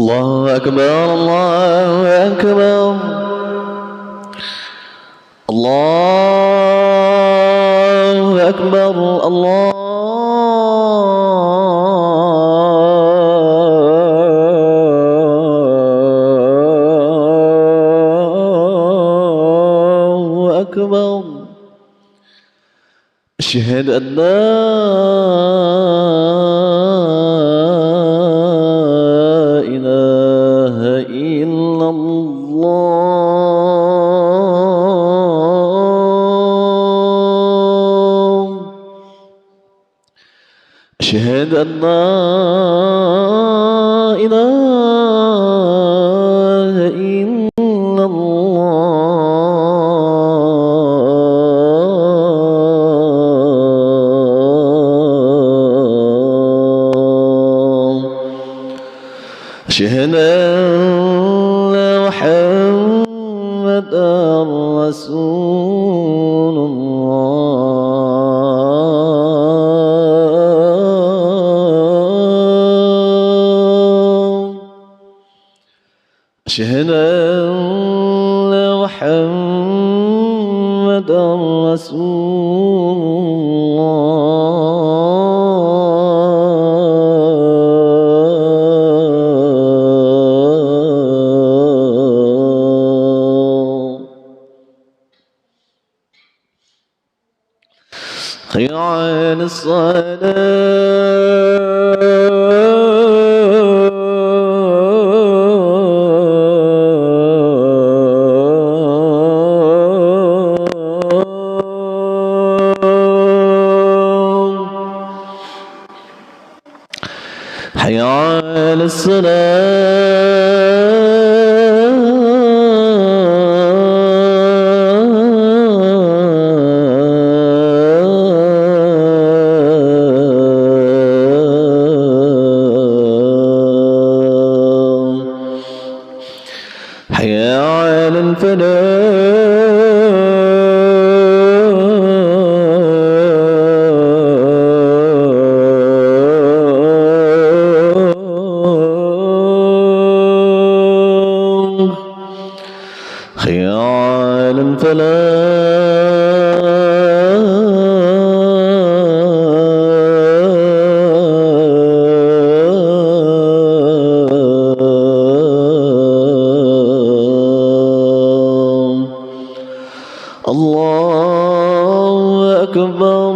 الله أكبر الله أكبر الله أكبر الله أكبر أشهد أن لا إله إلا الله أشهد أن لا إله إلا الله أشهد أن محمدا رسول الله أشهد أن محمدا رسول الله حي على الصلاة حي على الصلاة حي على الفلاح حي على الفلاح الله أكبر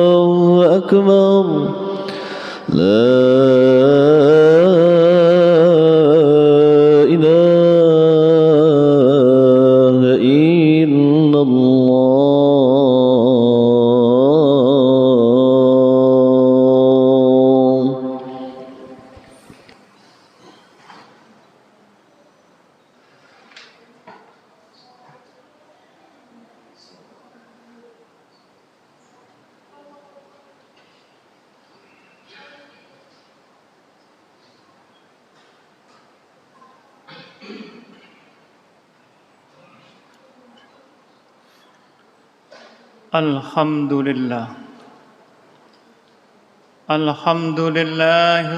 الله أكبر لا إله إلا الله Alhamdulillah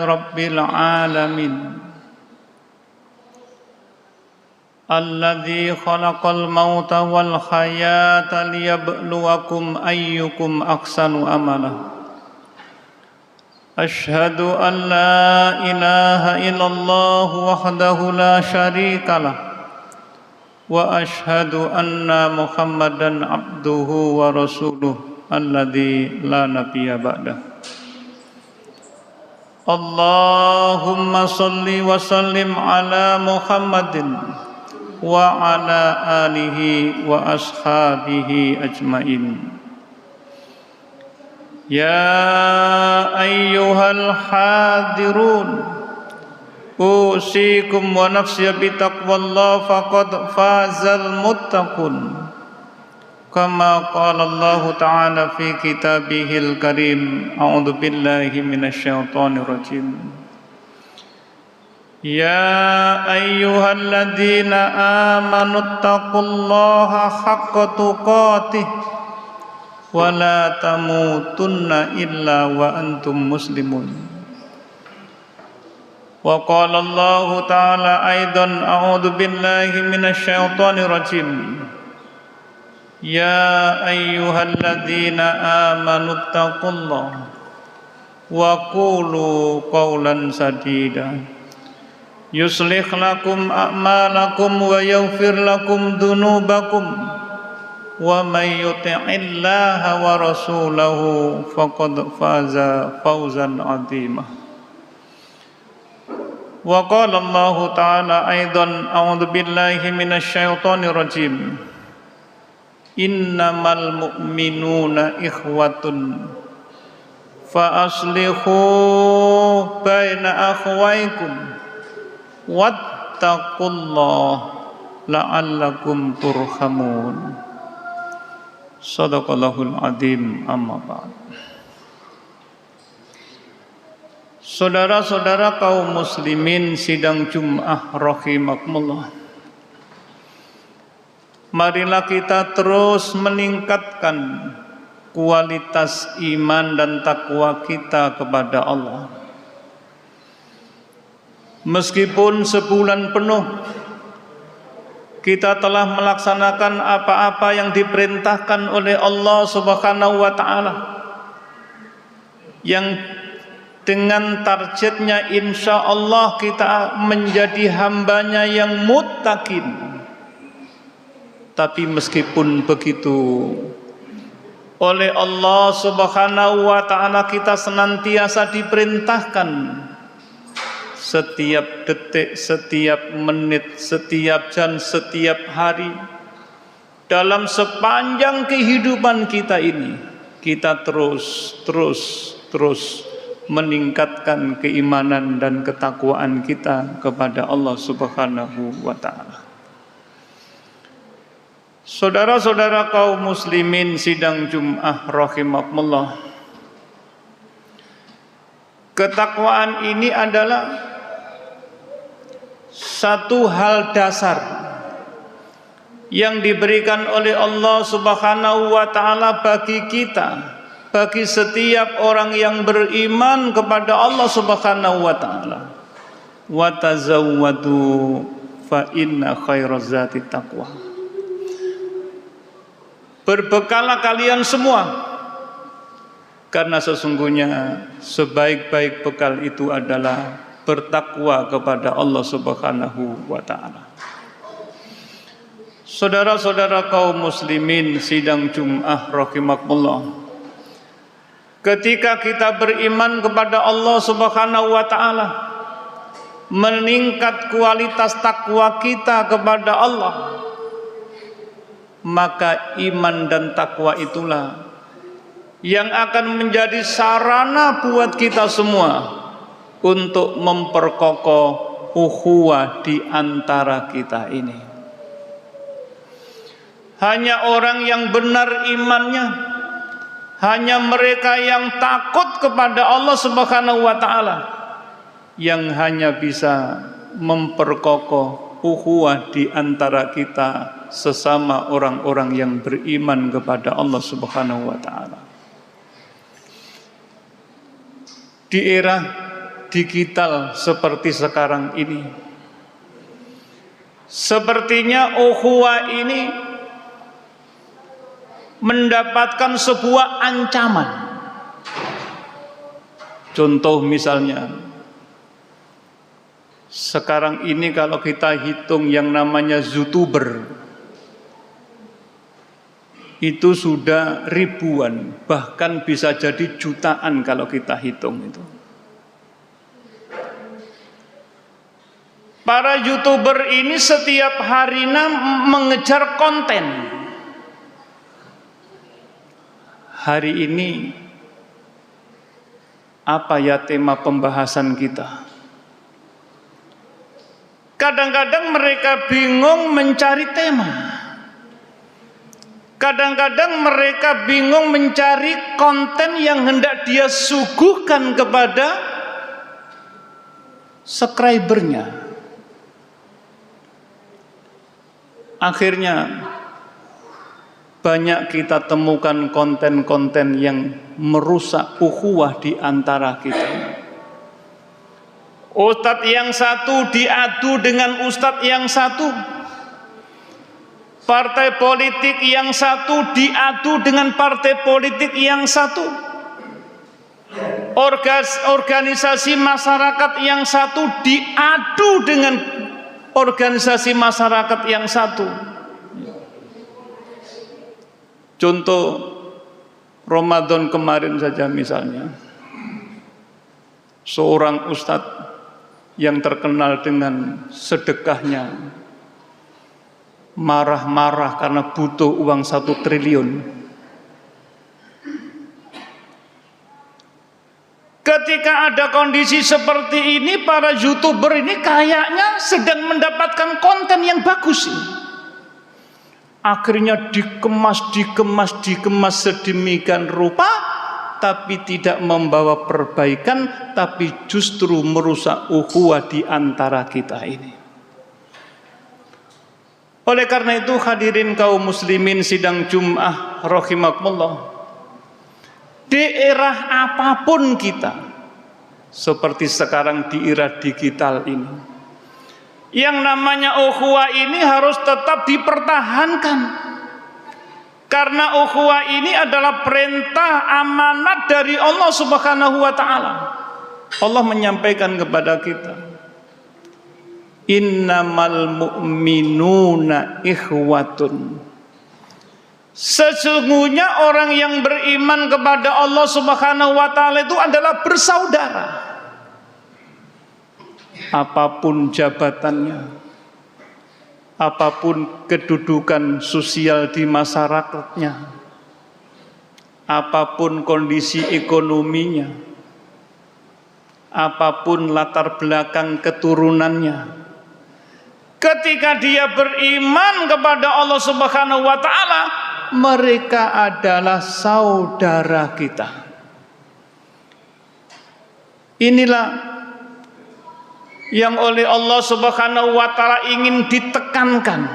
Rabbil Alamin Alladzi khalaqal mauta wal hayata liyabluwakum ayyukum ahsanu amala Ashhadu an la ilaha illallah wahdahu la syarikalah wa ashhadu anna Muhammadan abduhu wa rasuluh alladzi la nabiyya ba'dah. Allahumma salli wa sallim ala Muhammadin wa ala alihi wa ashabihi ajmain. Ya ayyuhal hadirun usikum wa nafsi bitaqwallah faqad fazal muttaqun kama qala Allah ta'ala fi kitabihil karim a'udzu billahi minasyaitonir rajim Ya ayyuhalladzina amanu taqullaha haqqa tuqatih ولا تموتن إلا وأنتم مسلمون. وقال الله تعالى أيضا: أعوذ بالله من الشيطان الرجيم. يا أيها الذين آمنوا اتقوا الله وقولوا قولا سديدا يصلح لكم أعمالكم ويغفر لكم ذنوبكم ومن يطع الله ورسوله فقد فاز فوزا عظيما. وقال الله تعالى أيضا: أعوذ بالله من الشيطان الرجيم. إنما المؤمنون إخوة فأصلحوا بين أخويكم واتقوا الله لعلكم ترحمون. Sadaqallahul adzim. Amma ba'd. Saudara-saudara kaum muslimin sidang Jum'ah rahimakumullah, marilah kita terus meningkatkan kualitas iman dan takwa kita kepada Allah. Meskipun sebulan penuh kita telah melaksanakan apa-apa yang diperintahkan oleh Allah Subhanahu wa ta'ala, yang dengan targetnya insya Allah kita menjadi hambanya yang muttaqin. Tapi meskipun begitu, oleh Allah Subhanahu wa ta'ala kita senantiasa diperintahkan setiap detik, setiap menit, setiap jam, setiap hari, dalam sepanjang kehidupan kita ini, kita terus meningkatkan keimanan dan ketakwaan kita kepada Allah Subhanahu wa ta'ala. Saudara-saudara kaum muslimin sidang Jum'ah rahimakumullah, ketakwaan ini adalah satu hal dasar yang diberikan oleh Allah Subhanahu wa ta'ala bagi kita, bagi setiap orang yang beriman kepada Allah Subhanahu wa ta'ala. Wa tazawwadu fa inna khairaz zati taqwa. Berbekalah kalian semua, karena sesungguhnya sebaik-baik bekal itu adalah bertakwa kepada Allah Subhanahu wa ta'ala. Saudara-saudara kaum muslimin sidang Jum'ah rahimakumullah, ketika kita beriman kepada Allah Subhanahu wa ta'ala, meningkat kualitas takwa kita kepada Allah, maka iman dan takwa itulah yang akan menjadi sarana buat kita semua untuk memperkokoh ukhuwah di antara kita ini. Hanya orang yang benar imannya, hanya mereka yang takut kepada Allah Subhanahu wa ta'ala, yang hanya bisa memperkokoh ukhuwah di antara kita sesama orang-orang yang beriman kepada Allah Subhanahu wa ta'ala. Di era digital seperti sekarang ini, sepertinya ukhuwah ini mendapatkan sebuah ancaman. Contoh misalnya, sekarang ini kalau kita hitung yang namanya YouTuber, itu sudah ribuan, bahkan bisa jadi jutaan kalau kita hitung itu. Para YouTuber ini setiap harinya mengejar konten. Hari ini apa ya tema pembahasan kita? Kadang-kadang mereka bingung mencari tema. Kadang-kadang mereka bingung mencari konten yang hendak dia suguhkan kepada subscribernya. Akhirnya banyak kita temukan konten-konten yang merusak ukhuwah di antara kita. Ustadz yang satu diadu dengan ustadz yang satu, partai politik yang satu diadu dengan partai politik yang satu, organisasi masyarakat yang satu diadu dengan organisasi masyarakat yang satu. Contoh Ramadan kemarin saja misalnya, seorang ustadz yang terkenal dengan sedekahnya, marah-marah karena butuh uang 1 triliun. Ketika ada kondisi seperti ini, para YouTuber ini kayaknya sedang mendapatkan konten yang bagus. Akhirnya dikemas sedemikian rupa, tapi tidak membawa perbaikan, tapi justru merusak ukhuwah di antara kita ini. Oleh karena itu, hadirin kaum muslimin sidang Jum'ah rahimakumullah, di era apapun kita, seperti sekarang di era digital ini, yang namanya ukhuwah ini harus tetap dipertahankan, karena ukhuwah ini adalah perintah amanat dari Allah Subhanahu wa taala. Allah menyampaikan kepada kita, innamal mu'minuna ikhwatun. Sesungguhnya orang yang beriman kepada Allah Subhanahu wa taala itu adalah bersaudara. Apapun jabatannya, apapun kedudukan sosial di masyarakatnya, apapun kondisi ekonominya, apapun latar belakang keturunannya, ketika dia beriman kepada Allah Subhanahu wa taala, mereka adalah saudara kita. Inilah yang oleh Allah Subhanahu wa taala ingin ditekankan.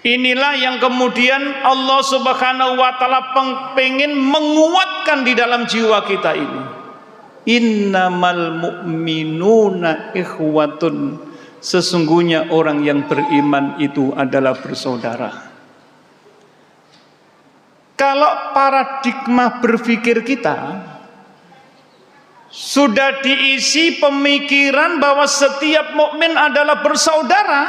Inilah yang kemudian Allah Subhanahu wa taala pengen menguatkan di dalam jiwa kita ini. Innamal mu'minuna ikhwatun. Sesungguhnya orang yang beriman itu adalah bersaudara. Kalau paradigma berpikir kita sudah diisi pemikiran bahwa setiap mukmin adalah bersaudara,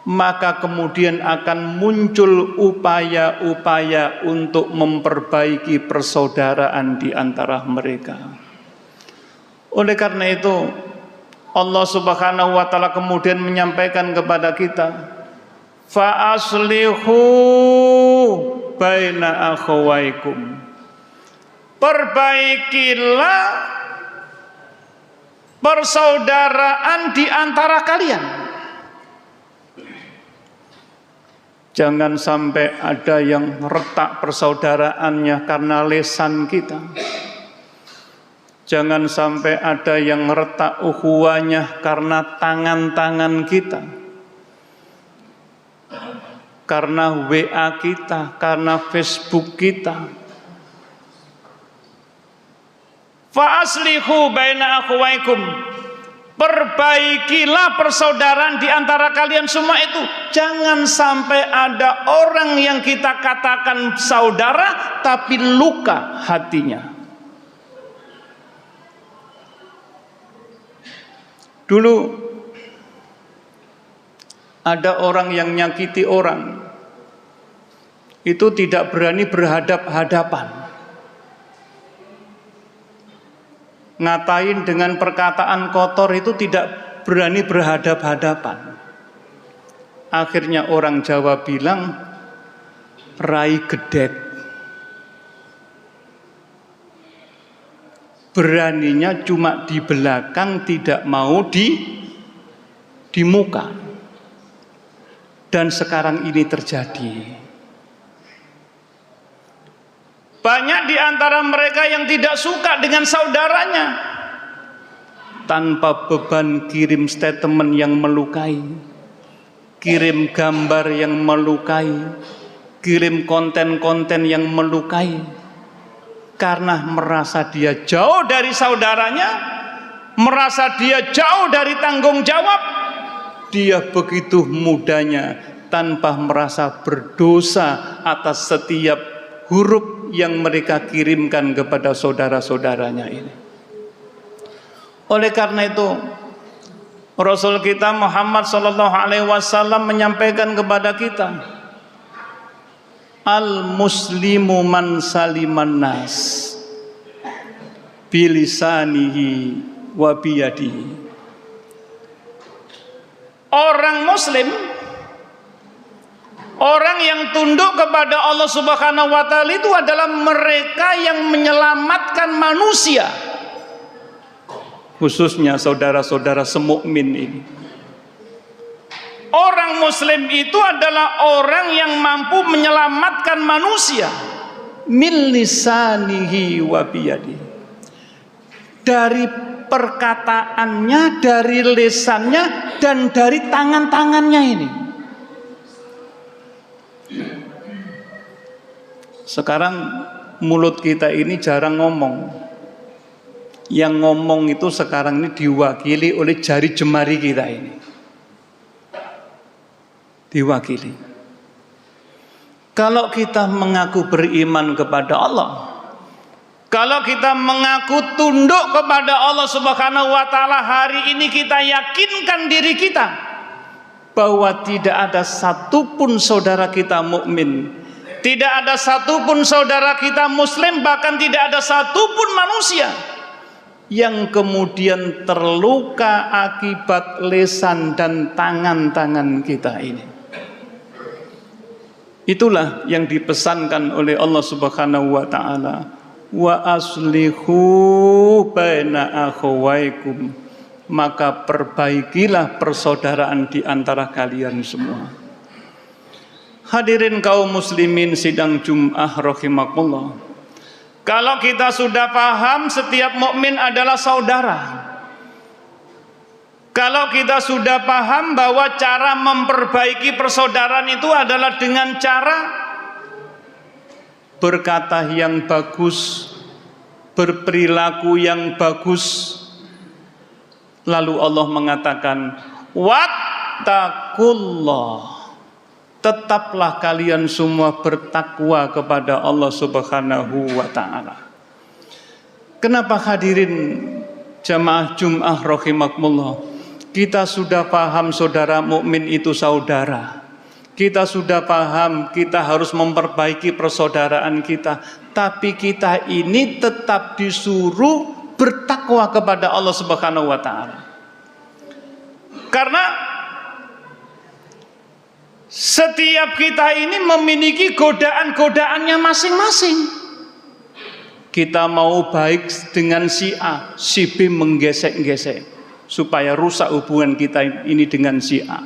maka kemudian akan muncul upaya-upaya untuk memperbaiki persaudaraan di antara mereka. Oleh karena itu, Allah Subhanahu wa taala kemudian menyampaikan kepada kita, fa aslihu baina akhawaikum. Perbaikilah persaudaraan di antara kalian. Jangan sampai ada yang retak persaudaraannya karena lesan kita. Jangan sampai ada yang retak ukhuwahnya karena tangan-tangan kita, karena WA kita, karena Facebook kita. Fa aslihu baina akhwaikum. Perbaikilah persaudaraan di antara kalian semua itu. Jangan sampai ada orang yang kita katakan saudara tapi luka hatinya. Dulu ada orang yang nyakiti orang, itu tidak berani berhadap-hadapan. Ngatain dengan perkataan kotor itu tidak berani berhadap-hadapan. Akhirnya orang Jawa bilang, rai gedek. Beraninya cuma di belakang, tidak mau di muka. Dan sekarang ini terjadi. Banyak di antara mereka yang tidak suka dengan saudaranya, tanpa beban kirim statement yang melukai. kirim gambar yang melukai, kirim konten-konten yang melukai, karena merasa dia jauh dari saudaranya, merasa dia jauh dari tanggung jawab, dia begitu mudahnya tanpa merasa berdosa atas setiap huruf yang mereka kirimkan kepada saudara-saudaranya ini. Oleh karena itu, Rasul kita Muhammad sallallahu alaihi wasallam menyampaikan kepada kita, al-muslimu man saliman nas bilisanihi wa biyadihi. Orang muslim, orang yang tunduk kepada Allah Subhanahu wa taala itu adalah mereka yang menyelamatkan manusia, khususnya saudara-saudara semukmin ini. Orang muslim itu adalah orang yang mampu menyelamatkan manusia min lisanihi wa biyadihi, dari perkataannya, dari lisannya, dan dari tangan-tangannya ini. Sekarang mulut kita ini jarang ngomong. Yang ngomong itu sekarang ini diwakili oleh jari jemari kita ini. Diwakili. Kalau kita mengaku beriman kepada Allah, kalau kita mengaku tunduk kepada Allah Subhanahu wa taala, hari ini kita yakinkan diri kita bahwa tidak ada satupun saudara kita mukmin, tidak ada satupun saudara kita muslim, bahkan tidak ada satupun manusia yang kemudian terluka akibat lisan dan tangan-tangan kita ini. Itulah yang dipesankan oleh Allah Subhanahu wa taala, wa aslihu baina akhawaikum, maka perbaikilah persaudaraan di antara kalian semua. Hadirin kaum muslimin sidang Jumat rahimakumullah, kalau kita sudah paham setiap mukmin adalah saudara, kalau kita sudah paham bahwa cara memperbaiki persaudaraan itu adalah dengan cara berkata yang bagus, berperilaku yang bagus, lalu Allah mengatakan wattaqullah, tetaplah kalian semua bertakwa kepada Allah Subhanahu wa taala. Kenapa hadirin jamaah Jumat rahimakumullah, kita sudah paham saudara mukmin itu saudara, kita sudah paham kita harus memperbaiki persaudaraan kita, tapi kita ini tetap disuruh bertakwa kepada Allah Subhanahu wa taala. Karena setiap kita ini memiliki godaan-godaannya masing-masing. Kita mau baik dengan si A, si B menggesek-gesek supaya rusak hubungan kita ini dengan si A.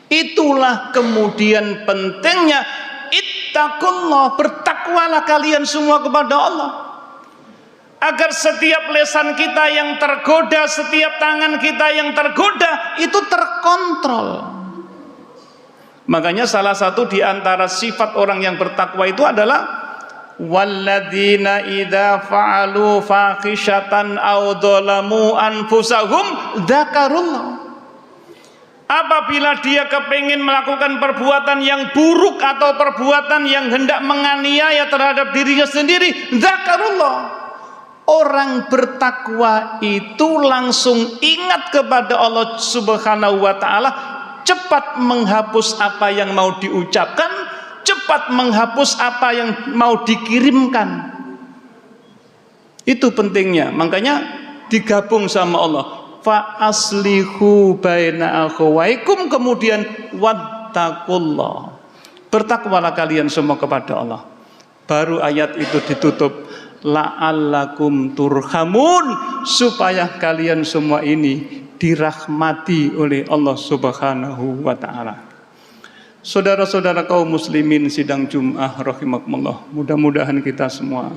Itulah kemudian pentingnya ittaqullah, bertakwalah kalian semua kepada Allah, agar setiap lisan kita yang tergoda, setiap tangan kita yang tergoda itu terkontrol. Makanya salah satu di antara sifat orang yang bertakwa itu adalah walladzina idza fa'alu faqishatan aw dzalamu anfusahum dzakarullah. Apabila dia kepingin melakukan perbuatan yang buruk atau perbuatan yang hendak menganiaya terhadap dirinya sendiri, dzakarullah. Orang bertakwa itu langsung ingat kepada Allah Subhanahu wa taala, cepat menghapus apa yang mau diucapkan, cepat menghapus apa yang mau dikirimkan. Itu pentingnya. Makanya digabung sama Allah, fa aslihu baina akhawaikum, kemudian wattaqullah, bertakwalah kalian semua kepada Allah. Baru ayat itu ditutup la'allakum turhamun, supaya kalian semua ini dirahmati oleh Allah Subhanahu wa taala. Saudara-saudara kaum muslimin sidang Jumat rahimakumullah, mudah-mudahan kita semua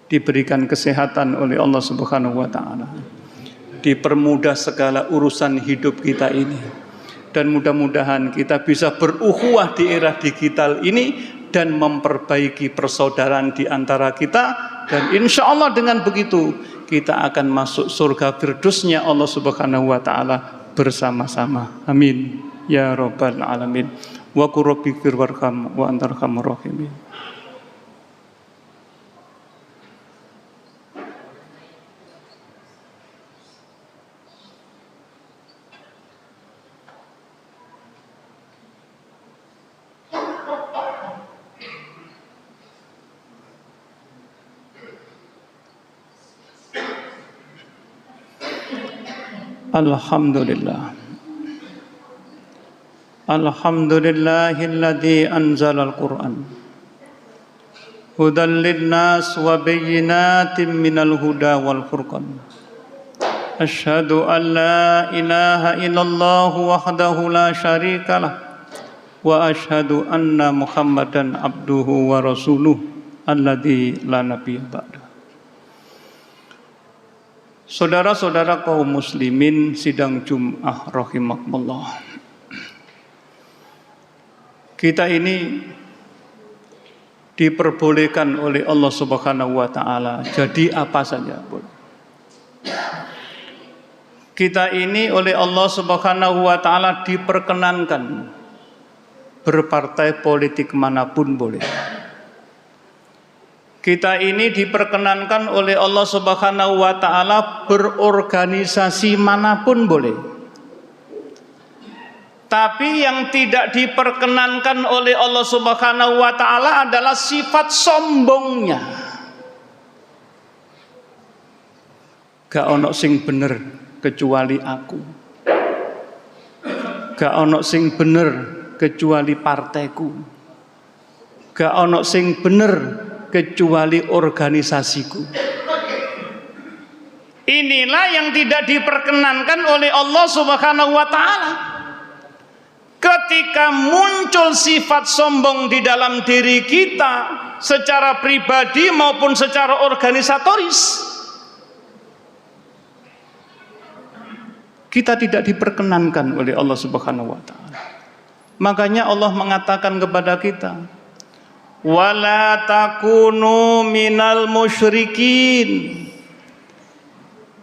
diberikan kesehatan oleh Allah Subhanahu wa taala, dipermudah segala urusan hidup kita ini, Dan mudah-mudahan kita bisa berukhuwah di era digital ini dan memperbaiki persaudaraan di antara kita. Dan insya Allah dengan begitu kita akan masuk surga firdausnya Allah Subhanahu wa ta'ala bersama-sama. Amin ya rabbal alamin. Wa qur rabbi fir warham wa antar arhamur rahimin. Alhamdulillah. Alhamdulillahilladzi anzalal Qur'an hudan linnas wa bayyinatin minal huda wal furqan. Asyhadu an la ilaha illallah wahdahu la syarikalah wa asyhadu anna Muhammadan abduhu wa rasuluh alladzi la nabiyya ba'da. Saudara-saudara kaum muslimin sidang Jum'ah rahimakumullah. Kita ini diperbolehkan oleh Allah Subhanahu wa ta'ala jadi apa saja boleh. Kita ini oleh Allah Subhanahu wa ta'ala diperkenankan berpartai politik manapun boleh. Kita ini diperkenankan oleh Allah Subhanahu wa ta'ala berorganisasi manapun boleh. Tapi yang tidak diperkenankan oleh Allah Subhanahu wa ta'ala adalah sifat sombongnya. Gak ono sing bener kecuali aku. Gak ono sing bener kecuali partaiku. Gak ono sing bener kecuali organisasiku. Inilah yang tidak diperkenankan oleh Allah Subhanahu wa ta'ala. Ketika muncul sifat sombong di dalam diri kita secara pribadi maupun secara organisatoris, kita tidak diperkenankan oleh Allah Subhanahu wa ta'ala. Makanya Allah mengatakan kepada kita, wala takunu minal musyrikin.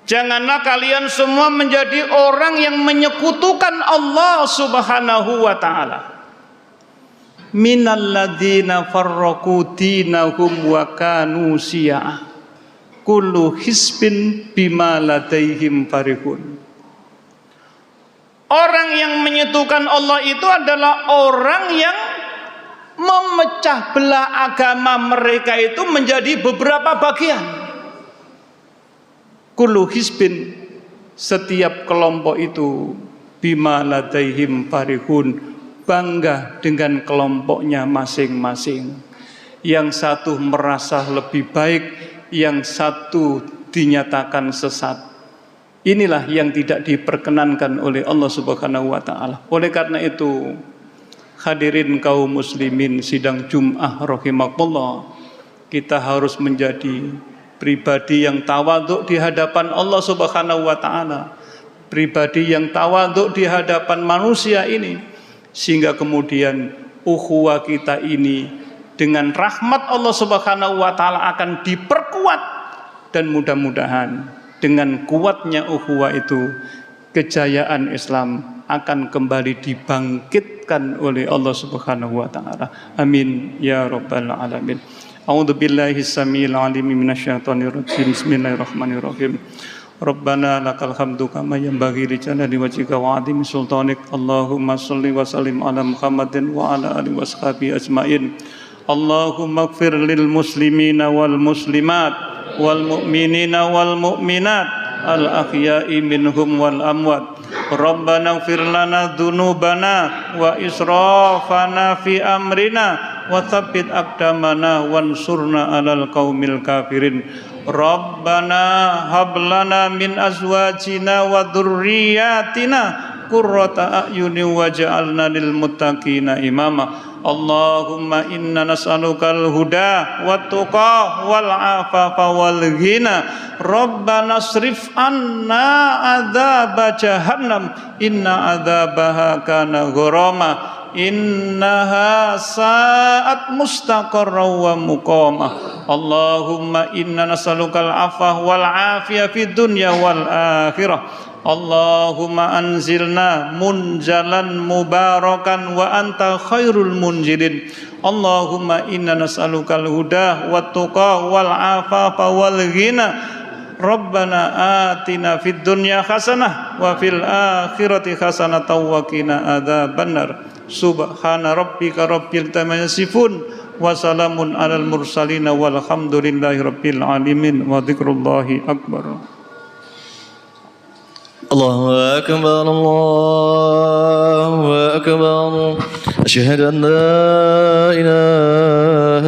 Janganlah kalian semua menjadi orang yang menyekutukan Allah Subhanahu wa ta'ala. Minal ladzina farraqu dinahum wa kanu syi'a. Kullu hisbin bima ladaihim farihun. Orang yang menyekutukan Allah itu adalah orang yang memecah belah agama mereka itu menjadi beberapa bagian. Kullu hisbin, setiap kelompok itu bima ladaihim farihun, bangga dengan kelompoknya masing-masing. Yang satu merasa lebih baik, yang satu dinyatakan sesat. Inilah yang tidak diperkenankan oleh Allah Subhanahu wa ta'ala. Oleh karena itu, hadirin kaum muslimin sidang Jum'ah rahimakumullah, kita harus menjadi pribadi yang tawadhu di hadapan Allah Subhanahu wa ta'ala, pribadi yang tawadhu di hadapan manusia ini, sehingga kemudian ukhuwah kita ini dengan rahmat Allah Subhanahu wa ta'ala akan diperkuat. Dan mudah-mudahan dengan kuatnya ukhuwah itu, kejayaan Islam akan kembali dibangkitkan oleh Allah Subhanahu wa ta'ala. Amin ya rabbal alamin. A'udzu billahi samil alim minasyaitonir rajim. Bismillahirrahmanirrahim. Rabbana lakal hamdu kama yanbaghi li jalali wajhika wa 'azimi sultanik. Allahumma shalli wa sallim ala Muhammadin wa ala alihi washabihi ajmain. Allahumma ighfir lil muslimina wal muslimat wal mu'minina wal mu'minat al ahya'i minhum wal amwat. Rabbana ighfir lana dzunubana wa israfana fi amrina wa tsabbit aqdamana wansurna 'alal qaumil kafirin. Rabbana hab lana min azwajina wa dzurriyyatina qurrata a'yunin waj'alna lil muttaqina imama. Allahumma inna nas'alukal huda wat tuqa wal afafa wal ghina. Rabbana srif anna adzaba jahannam inna adzabaha kana gharama. Innaha sa'at mustaqarra wa muqama. Allahumma inna nas'alukal afwa wal afiyah fid dunya wal akhirah. Allahumma anzilna munjalan mubarakan wa anta khairul munjilin. Allahumma inna nas'alukal huda wat tuqa wal afafa wal ghina. Rabbana atina fid dunya hasanah wa fil akhirati hasanatan wa qina adzabannar. Subhana rabbika rabbil izzati yasifun wa salamun alal mursalin walhamdulillahi rabbil alamin wa dzikrullahi akbar. Allahu akbar, Allahu akbar. Asyhadu an la ilaha